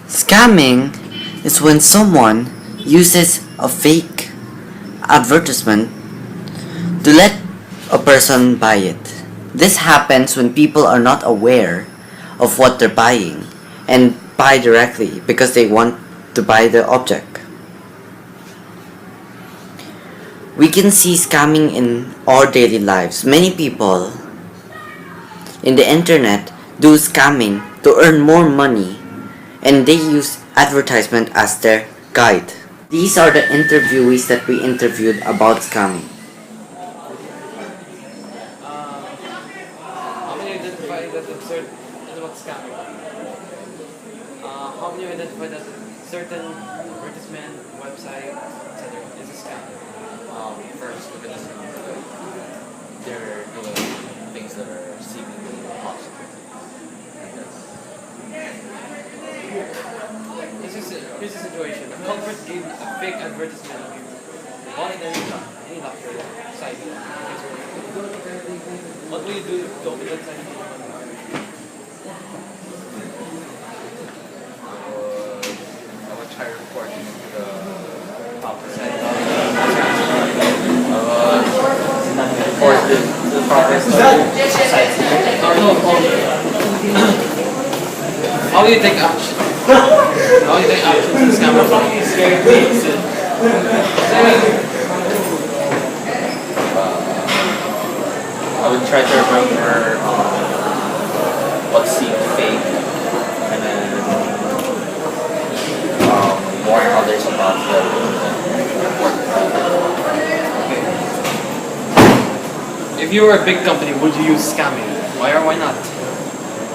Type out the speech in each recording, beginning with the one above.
Scamming is when someone uses a fake advertisement to let a person buy it. This happens when people are not aware of what they're buying and buy directly because they want to buy the object. We can see scamming in our daily lives. Many people in the internet do scamming to earn more money and they use advertisement as their guide. These are the interviewees that we interviewed about scamming. How many identify that certain about scamming? How many identify that certain advertisement, website, etc. is a scam? First, look at this. They're doing things that are seemingly impossible. Here's the situation. A culprit gave a fake advertisement of you. Bought it any doctor site. What will you do to open that site? I would try reporting to the proper site. Report to the proper site. How do you take action? How do you take action to the scammer? I would try to remember what seemed fake and then warn others about them and report If you were a big company, would you use scamming? Why or why not?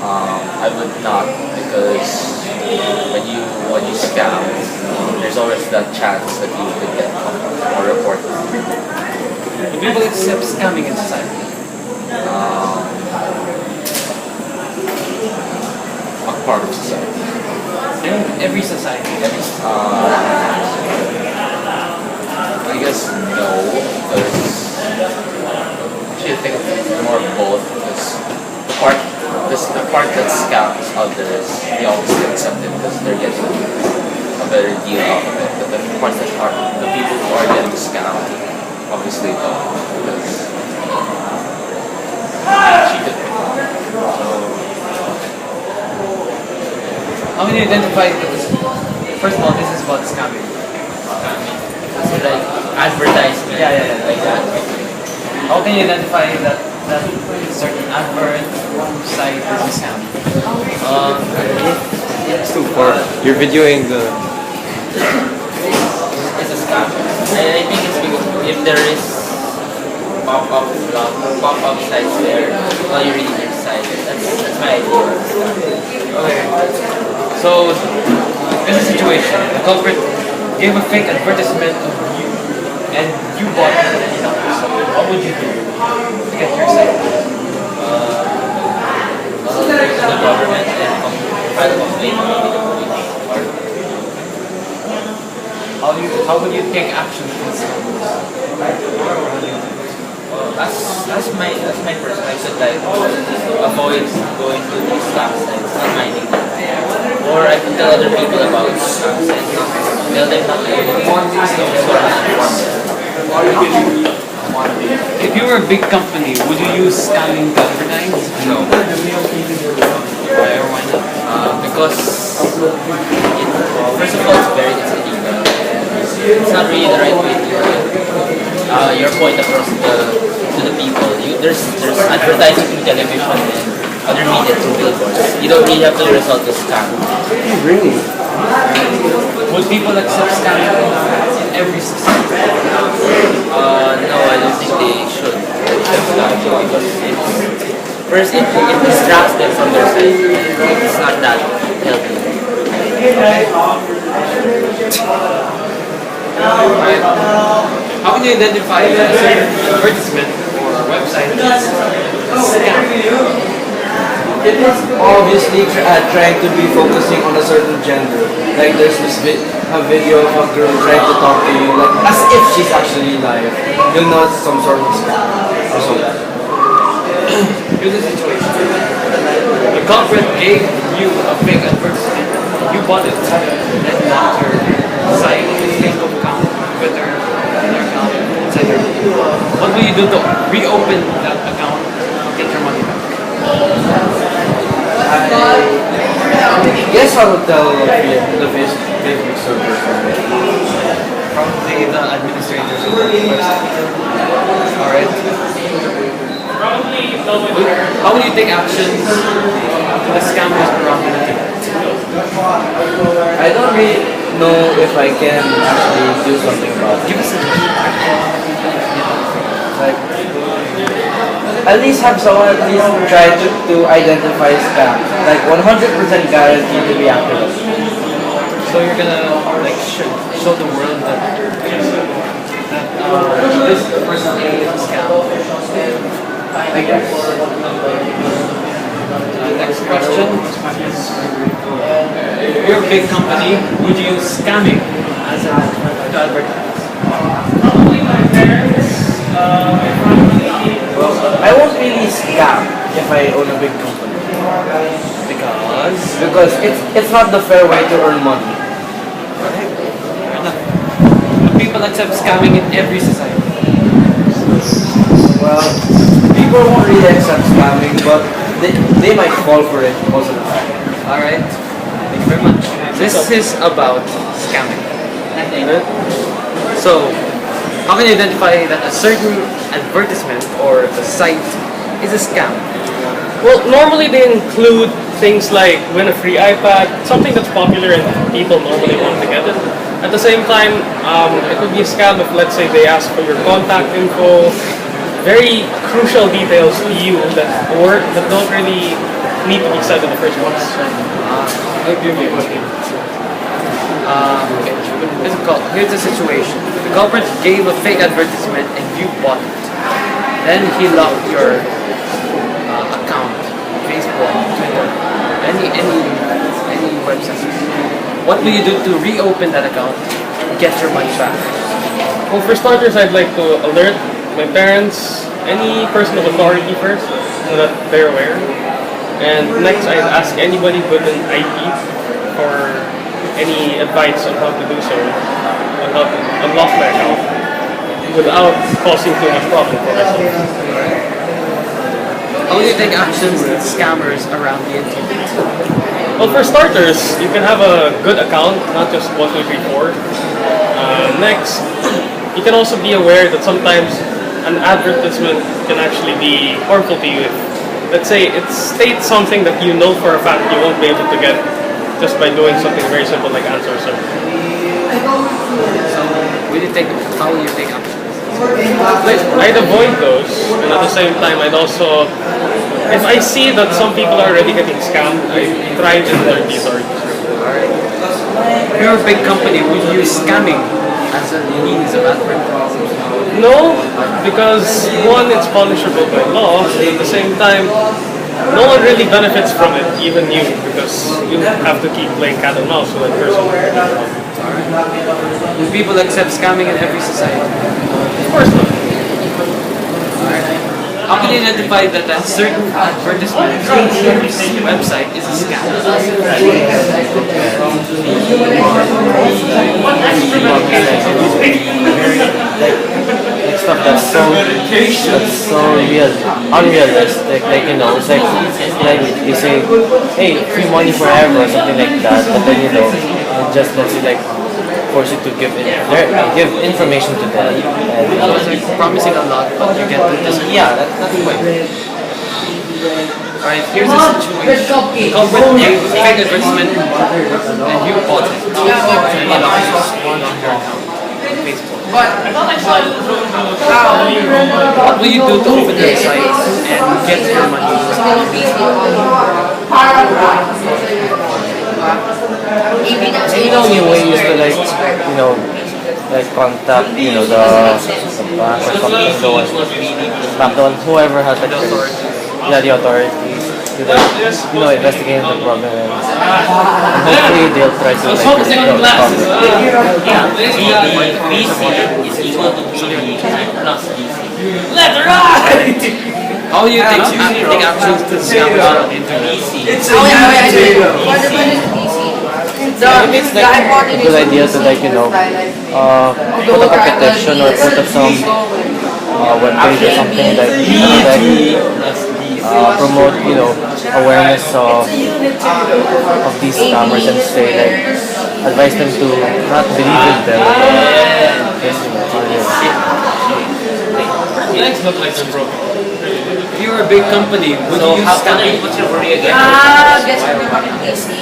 I would not, because when you scam, there's always that chance that you could get caught or reported. Do people accept scamming in society? A part of society. In every society. I guess no, because I think it's more of both, because the part that scams others, they always accept it because they're getting a better deal out of it. But the parts that are the people who are getting scammed obviously don't, because cheated. How many identify this? First of all, this is about scamming. So like advertisement. Yeah. Like that. How can you identify that certain advert site is a scam? It's Too far. You're videoing the. a scam. I think it's because if there is pop-up sites there, while you're reading your site, that's my idea. Okay. So, in a situation, the culprit gave a fake advertisement of you, and you bought it at any number. So, what would you do to get your site? Go to the government and file a complaint maybe the police. How would you take action against scammers? As my person, I should like avoid going to these scam sites, not minding them. Or I could tell other people about scam sites. Tell them not to use those sort of informers. If you were a big company, would you use scamming to advertise? No. Why or why not? Because first of all, it's illegal. It's not really the right way to get your point across to the people. There's advertising through television and other media through billboards. You don't really have to resort to scam. Really? Would people accept scamming in every society? No, I don't think they should accept scam because first it distracts them from their side. It's not that healthy. Right. How can you identify that a certain advertisement or website is a scam? It is obviously trying to be focusing on a certain gender. Like there's this a video of a girl trying to talk to you, like as if she's actually live. You know it's some sort of scam or something. Here's the situation. The culprit gave you a fake advertisement. You bought it, then lock your site, Facebook account, Twitter, other account, etc. What will you do to reopen that account, get your money back? I guess I would tell the Facebook server. Probably the administrators of the website. Alright. How will you take actions to the scammers around the internet? I don't really know if I can actually do something about it. Give us a Like, at least have someone at least try to identify scam. Like 100% guaranteed to be accurate. So you're gonna like show the world that this person is a scam. I guess. Next question. You're a big company. Would you use scamming as an to advertise? Well, I won't really scam if I own a big company. Because it's not the fair way to earn money. Fair enough. But people accept scamming in every society. Well, people won't really accept scamming, but they might fall for it most of the time. Alright. Thank you very much. This is about scamming. So, how can you identify that a certain advertisement or the site is a scam? Well, normally they include things like win a free iPad, something that's popular and people normally want to get it. At the same time, it would be a scam if, let's say, they ask for your contact info, very crucial details to you that don't really need to be said in the first place. Here's the situation. The culprit gave a fake advertisement and you bought it. Then he locked your account, Facebook, Twitter, any website. What will you do to reopen that account, get your money back? Well, for starters, I'd like to alert my parents, any person of authority first, so that they're aware. And next, I'd ask anybody with an ID for any advice on how to do so, on how to unlock my account without causing too much problem for myself. How will you take actions with scammers around the internet? Well, for starters, you can have a good account, not just 1, 2, 3, 4. Next, you can also be aware that sometimes an advertisement can actually be harmful to you. If, let's say, it states something that you know for a fact you won't be able to get just by doing something very simple like answer a survey. So, how will you take actions? I'd avoid those, and at the same time, I'd also, if I see that some people are already getting scammed, I try to alert the authorities. You're a big company. Would you use scamming as a means of advertising? No, because one, it's punishable by law, and at the same time, no one really benefits from it, even you, because you have to keep playing cat and mouse with that person. Do people accept scamming in every society? Of course not. How can you identify that a certain advertisement website is a scam? Like stuff that's so unrealistic. Like it's like you say, hey, free money forever or something like that. But then it just lets you like force you to give information to them. So it's like promising a lot, but you get the discount. Yeah, that's the point. Alright, here's the situation. Culprit gave a fake advertisement and you bought it. And you lost your account on Facebook. What will you do to open their site and get your money? Maybe the only way is to like contact the bank or something, whoever has like the authorities to investigate the problem and hopefully they'll try to cover it. How will you take actions to scammers on the internet? it's like a good idea to like put up a petition or put up some web page or something like promote awareness of these scammers and say like advise them to not believe in them. Legs look like they're broken. If you were a big company, would you use scamming? What's your worry again? Guess ko na bakit easy.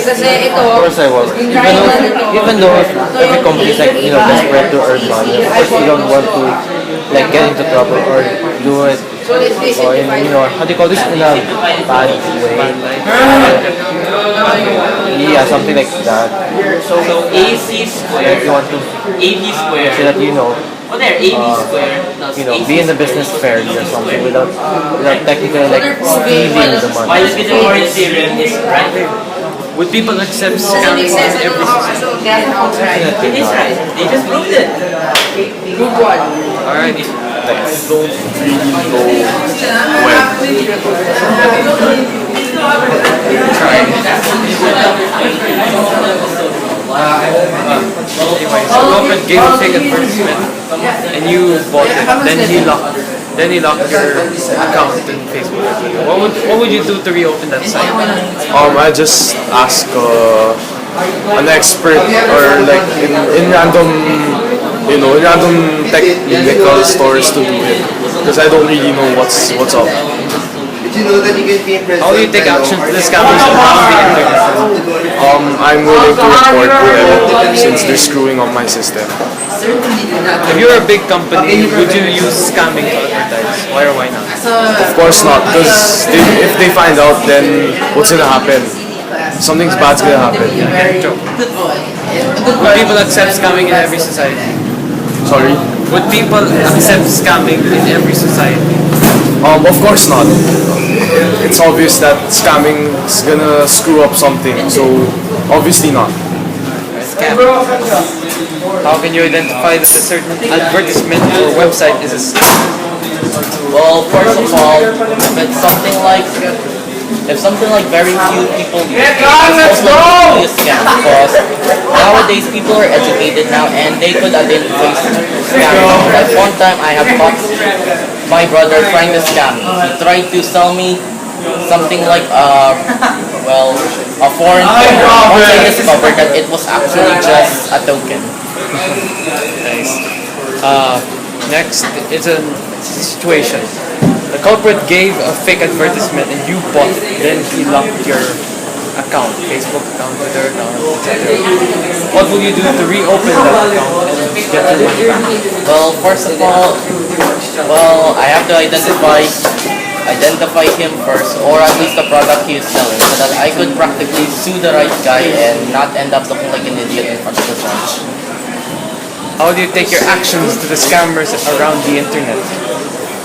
Kasi ito, Of course I was. Even though every company is like desperate to earn money, of course you don't want to like get into trouble or do it or in how do you call this, in a bad way. Yeah, something like that. So AC square, Like you want to AB square. say that Oh, there, AB square. plus AC be in the business fairly or something without technically like stealing the money. Minus Pythagorean theorem is right. Would people accept scamming in every society? It is right. They just proved it. good one. Alright. Don't really go Anyway, so Robert gave a fake advertisement and you bought it. Then he locked your account in Facebook. What would you do to reopen that site? I just ask an expert or like in random technical stores to do it because I don't really know what's up. Did you know that you can be in How do you take action to the scammers around the internet? I'm willing to report them since they're screwing up my system. If you're a big company, would you use scamming to advertise? Why or why not? Of course not, because if they find out, then what's gonna happen? Something's bad's gonna happen. Would people accept scamming in every society? Sorry. Would people accept scamming in every society? Of course not. It's obvious that scamming is gonna screw up something, so obviously not. Scam. How can you identify that a certain advertisement or website is a scam? Well, first of all, if something like very few people use it, it's most likely to be a scam because nowadays people are educated now and they could identify scams. Like one time I have caught my brother trying to scam me. He tried to sell me something like a foreign thing. Once I discovered that it was actually just a token. Nice. Next, it's a situation. The culprit gave a fake advertisement and you bought it. Then he locked your account, Facebook account, Twitter account, etc. What will you do to reopen that account and get your money back? Well, first of all, I have to identify him first, or at least the product he is selling, so that I could practically sue the right guy and not end up looking like an idiot in front of the judge. How do you take your actions to the scammers around the internet?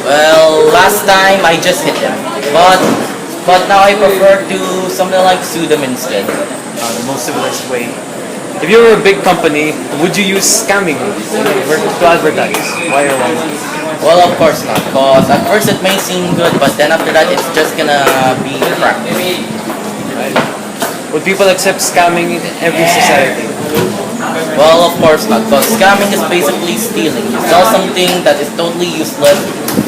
Well, last time I just hit him, but now I prefer to something like sue them instead. The most civilized way. If you were a big company, would you use scamming to advertise? Why or why not? Well, of course not, because at first it may seem good, but then after that it's just gonna be crap. Right? Would people accept scamming in every society? Well, of course not, because scamming is basically stealing. You sell something that is totally useless,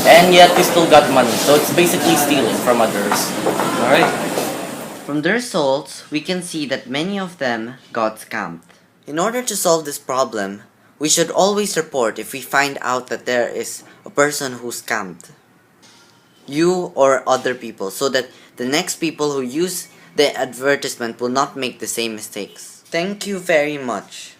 and yet you still got money. So it's basically stealing from others. Alright. From the results, we can see that many of them got scammed. In order to solve this problem, we should always report if we find out that there is a person who scammed you or other people, so that the next people who use the advertisement will not make the same mistakes. Thank you very much.